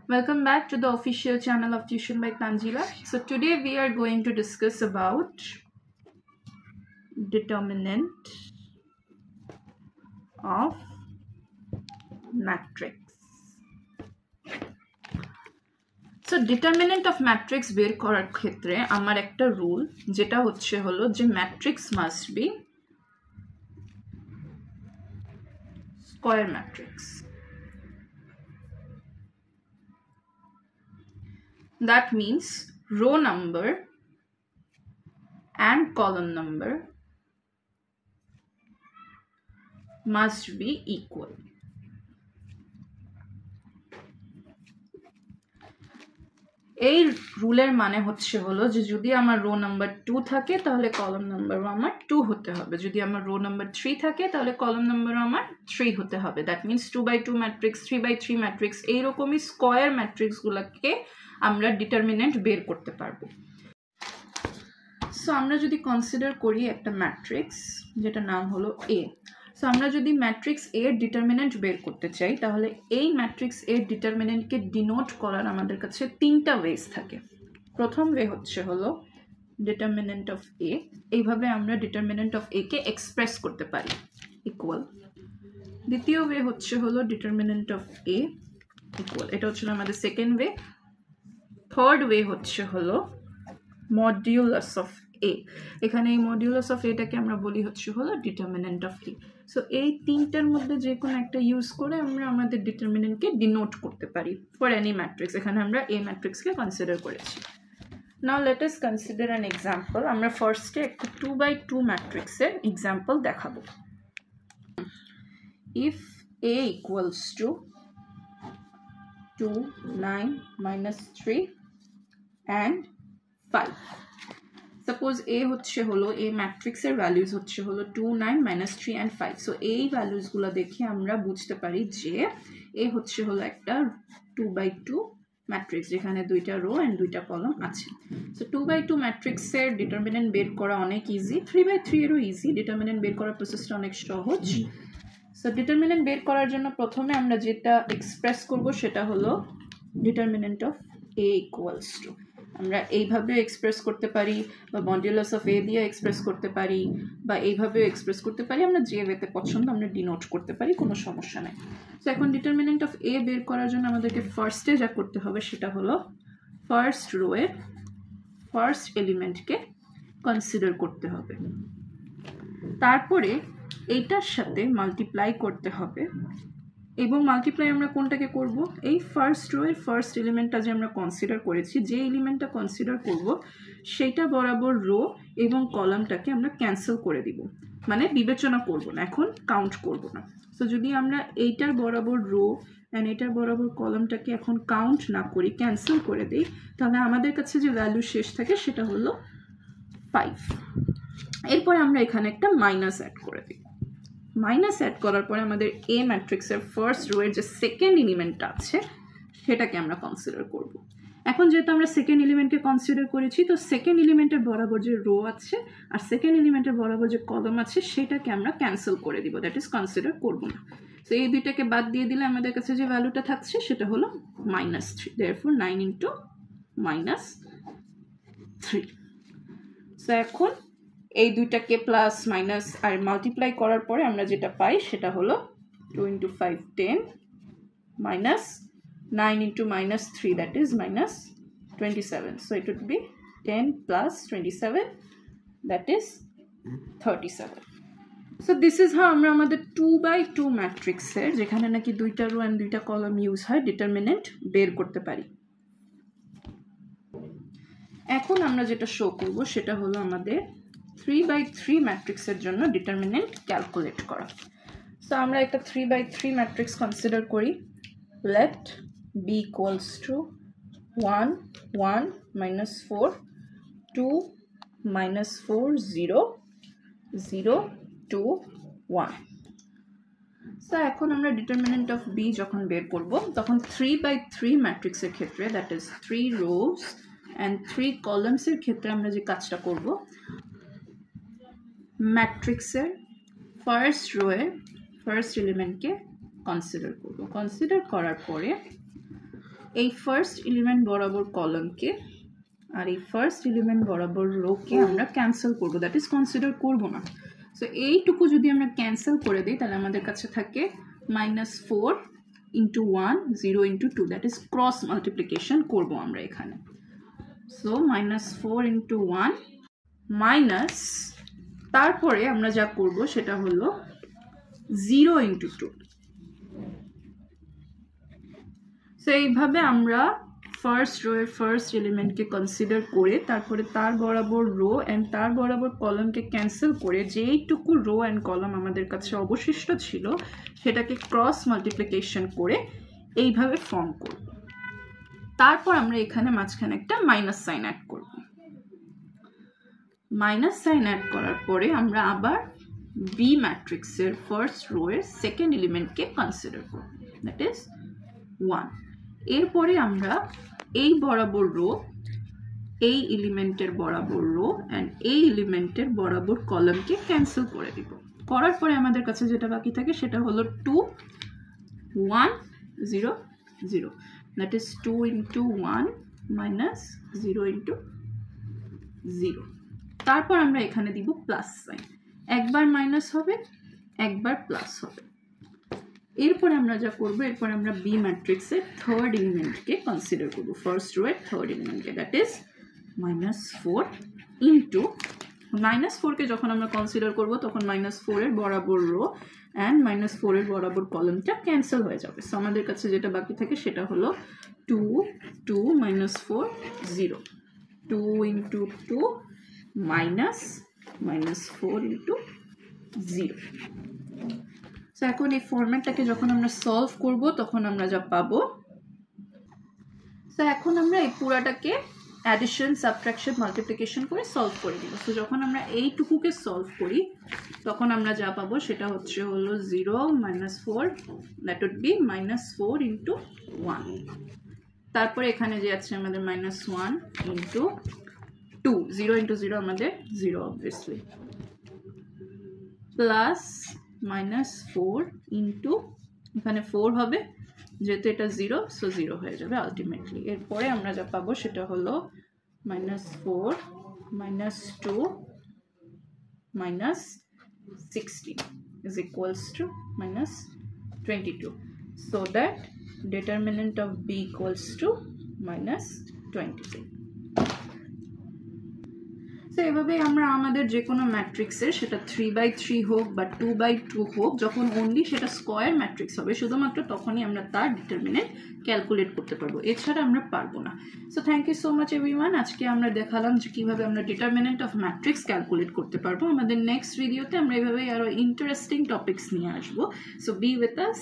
Welcome back to the official channel of Tuition by Tanjila. So today we are going to discuss about determinant of matrix. So determinant of matrix বের করার ক্ষেত্রে আমার একটা rule যেটা হলো যে matrix must be square matrix. That means row number and column number must be equal. এই রুলের মানে হলো যে যদি আমার রো নাম্বার 2 থাকে তাহলে কলাম নাম্বারও আমার 2 হতে হবে, যদি আমার রো নাম্বার 3 থাকে তাহলে কলাম নাম্বারও আমার 3 হতে হবে। দ্যাট মিন্স 2/2 ম্যাট্রিক্স, 3/3 ম্যাট্রিক্স, এইরকমই স্কোয়ার ম্যাট্রিক্সগুলোকে আমরা ডিটারমিনেন্ট বের করতে পারবো। সো আমরা যদি কনসিডার করি একটা ম্যাট্রিক্স যেটা নাম হলো এ। সো আমরা যদি ম্যাট্রিক্স এ এর ডিটারমিনেন্ট বের করতে চাই তাহলে এই ম্যাট্রিক্স এর ডিটারমিনেন্টকে ডিনোট করার আমাদের কাছে তিনটা ওয়েজ থাকে। প্রথম ওয়ে হলো ডিটারমিনেন্ট অফ এ, এইভাবে আমরা determinant of A K express করতে পারি ইকুয়াল। দ্বিতীয় ওয়ে হলো ডিটারমিনেন্ট অফ এ ইকুয়াল, এটা হচ্ছিল আমাদের সেকেন্ড ওয়ে। থার্ড ওয়ে হলো মডিউলাস অফ এ, এখানে এই মডিউলাস অফ এটাকে আমরা বলি হলো ডিটারমিনেন্ট অফ এ। সো এই তিনটার মধ্যে যে কোনো একটা ইউজ করে আমরা আমাদের ডিটারমিনেন্টকে ডিনোট করতে পারি ফর এনি ম্যাট্রিক্স। এখানে আমরা এ ম্যাট্রিক্সকে কনসিডার করেছি। Now let us consider an example. আমরা ফার্স্টে একটা 2/2 ম্যাট্রিক্সের এক্সাম্পল দেখাবো। If A equals to 2, 9, -3 and 5. Suppose A হলো এই ম্যাট্রিক্সের ভ্যালুজ হলো 2, 9, -3 and 5। সো এই ভ্যালুজগুলো দেখে আমরা বুঝতে পারি যে এ হলো একটা 2/2 ম্যাট্রিক্স যেখানে দুইটা রো এন্ড দুইটা কলাম আছে। সো 2/2 ম্যাট্রিক্সের ডিটারমিনেন্ট বের করা অনেক ইজি, 3/3 এরও ইজি। ডিটারমিনেন্ট বের করার প্রসেসটা অনেক সহজ। সো ডিটারমিনেন্ট বের করার জন্য প্রথমে আমরা যেটা এক্সপ্রেস করব সেটা হলো determinant of A equals two, আমরা এইভাবে এক্সপ্রেস করতে পারি বা মডিউলাস অফ এ দিয়ে এক্সপ্রেস করতে পারি বা এইভাবেও এক্সপ্রেস করতে পারি, আমরা যে ওয়েতে পছন্দ আমরা ডিনোট করতে পারি, কোনো সমস্যা নেই। সো এখন ডিটারমিনেন্ট অফ এ বের করার জন্য আমাদেরকে ফার্স্টে যা করতে হবে সেটা হলো ফার্স্ট রোয়ের ফার্স্ট এলিমেন্টকে কনসিডার করতে হবে, তারপরে এইটার সাথে মাল্টিপ্লাই করতে হবে। এবং মাল্টিপ্লাই আমরা কোনটাকে করব, এই ফার্স্ট রো এর ফার্স্ট এলিমেন্টটা যে আমরা কনসিডার করেছি, যে এলিমেন্টটা কনসিডার করব সেইটা বরাবর রো এবং কলামটাকে আমরা ক্যান্সেল করে দিব, মানে বিবেচনা করব না, এখন কাউন্ট করব না। সো যদি আমরা এইটার বরাবর রো অ্যান্ড এটার বরাবর কলামটাকে এখন কাউন্ট না করি, ক্যান্সেল করে দিই, তাহলে আমাদের কাছে যে ভ্যালু শেষ থাকে সেটা হলো 5। এরপর আমরা এখানে একটা মাইনাস অ্যাড করে দিই। মাইনাস অ্যাড করার পরে আমাদের এ ম্যাট্রিক্সের ফার্স্ট রো এর যে সেকেন্ড এলিমেন্টটা আছে সেটাকে আমরা কনসিডার করব। এখন যেহেতু আমরা সেকেন্ড এলিমেন্টকে কনসিডার করেছি, তো সেকেন্ড এলিমেন্টের বরাবর যে রো আছে আর সেকেন্ড এলিমেন্টের বরাবর যে কলাম আছে সেটাকে আমরা ক্যান্সেল করে দিব, দ্যাট ইজ কনসিডার করব না। সো এই দুইটাকে বাদ দিয়ে দিলে আমাদের কাছে যে ভ্যালুটা থাকছে সেটা হলো -3, দেয়ারফর 9 × -3। সো এখন এই দুইটাকে প্লাস মাইনাস আর মাল্টিপ্লাই করার পরে আমরা যেটা পাই সেটা হলো 2 × 5 10 minus 9 × -3, that is -27. So it would be 10 + 27, that is 37. So this is how আমরা আমাদের 2/2 ম্যাট্রিক্সের, যেখানে নাকি দুইটা রো এন্ড দুইটা কলাম ইউজ হয়, ডিটারমিনেন্ট বের করতে পারি। এখন আমরা যেটা শো করব সেটা হলো আমাদের 3/3 ম্যাট্রিক্সের জন্য ডিটারমিনেন্ট ক্যালকুলেট করা। সো আমরা একটা 3/3 ম্যাট্রিক্স কনসিডার করি। Let B equals to 1, 1, -4, 2, -4, 0, 0, 2, 1। So এখন আমরা ডিটারমিনেন্ট অফ বি যখন বের করব তখন 3/3 ম্যাট্রিক্সের ক্ষেত্রে, দ্যাট ইজ 3 রোজ অ্যান্ড 3 কলামসের ক্ষেত্রে আমরা যে কাজটা করব, ম্যাট্রিক্সের ফার্স্ট রোয়ের ফার্স্ট এলিমেন্টকে কনসিডার করব। কনসিডার করার পরে এই ফার্স্ট এলিমেন্ট বরাবর কলামকে আর এই ফার্স্ট এলিমেন্ট বরাবর রোকে আমরা ক্যান্সেল করব, দ্যাট ইজ কনসিডার করব না। সো এইটুকু যদি আমরা ক্যান্সেল করে দিই তাহলে আমাদের কাছে থাকে -4 × 1 0 × 2, দ্যাট ইজ ক্রস মাল্টিপ্লিকেশন করব আমরা এখানে। সো -4 × 1 মাইনাস, তারপরে আমরা যা করব সেটা হলো 0 × 2। সো এইভাবে আমরা ফার্স্ট রো এর ফার্স্ট এলিমেন্টকে কনসিডার করে তারপরে তার বরাবর রো অ্যান্ড তার বরাবর কলামকে ক্যান্সেল করে যেইটুকু রো অ্যান্ড কলাম আমাদের কাছে অবশিষ্ট ছিল সেটাকে ক্রস মাল্টিপ্লিকেশন করে এইভাবে ফর্ম করব। তারপর আমরা এখানে মাঝখানে একটা মাইনাস সাইন অ্যাড করব। মাইনাস সাইন অ্যাড করার পরে আমরা আবার বি ম্যাট্রিক্সের ফার্স্ট রো এর সেকেন্ড এলিমেন্টকে কনসিডার করব, দ্যাট ইজ 1। এরপরে আমরা এই বরাবর রো, এই এলিমেন্টের বরাবর রো অ্যান্ড এই এলিমেন্টের বরাবর কলামকে ক্যান্সেল করে দিব। করার পরে আমাদের কাছে যেটা বাকি থাকে সেটা হলো 2 1 0 0, দ্যাট ইজ 2 × 1 মাইনাস 0 × 0। তারপর আমরা এখানে দিব প্লাস সাইন, একবার মাইনাস হবে একবার প্লাস হবে। এরপরে আমরা যা করব, এরপর আমরা বি ম্যাট্রিক্সের থার্ড এলিমেন্টকে কনসিডার করব, ফার্স্ট রো এর থার্ড এলিমেন্টকে, দ্যাট ইজ -4 ইন্টু -4কে যখন আমরা কনসিডার করব তখন -4 এর বরাবর রো অ্যান্ড -4 এর বরাবর কলামটা ক্যান্সেল হয়ে যাবে। সো আমাদের কাছে যেটা বাকি থাকে সেটা হলো 2 2 -4 0, 2 × 2 মাইনাস -4 × 0। সো এখন এই ফরম্যাটটাকে যখন আমরা সলভ করব তখন আমরা যা পাবো, সো এখন আমরা এই পুরাটাকে অ্যাডিশন সাবট্রাকশন মাল্টিপ্লিকেশন করে সলভ করে দিব। সো যখন আমরা এইটুকুকে সলভ করি তখন আমরা যা পাবো সেটা হলো 0 -4, দ্যাট উড বি -4 × 1। তারপরে এখানে যে আছে আমাদের -1 × 2, 0 × 0 আমাদের 0 অবভিয়াসলি, প্লাস -4 ইন্টু এখানে 4 হবে যেহেতু এটা 0, সো 0 হয়ে যাবে আলটিমেটলি। এরপরে আমরা যা পাবো সেটা হলো -4 -2 -16 is equals to -22, so that determinant of b equals to -22। তো এভাবে আমরা আমাদের যে কোনো ম্যাট্রিক্সের, সেটা 3/3 হোক বা 2/2 হোক, যখন অনলি সেটা স্কোয়ার ম্যাট্রিক্স হবে শুধুমাত্র তখনই আমরা তার ডিটারমিনেন্ট ক্যালকুলেট করতে পারবো, এছাড়া আমরা পারবো না। So thank you so much everyone. আজকে আমরা দেখালাম যে কীভাবে আমরা ডিটারমিনেন্ট অফ ম্যাট্রিক্স ক্যালকুলেট করতে পারবো। আমাদের নেক্সট ভিডিওতে আমরা এভাবেই আরও ইন্টারেস্টিং টপিকস নিয়ে আসবো। So B with us.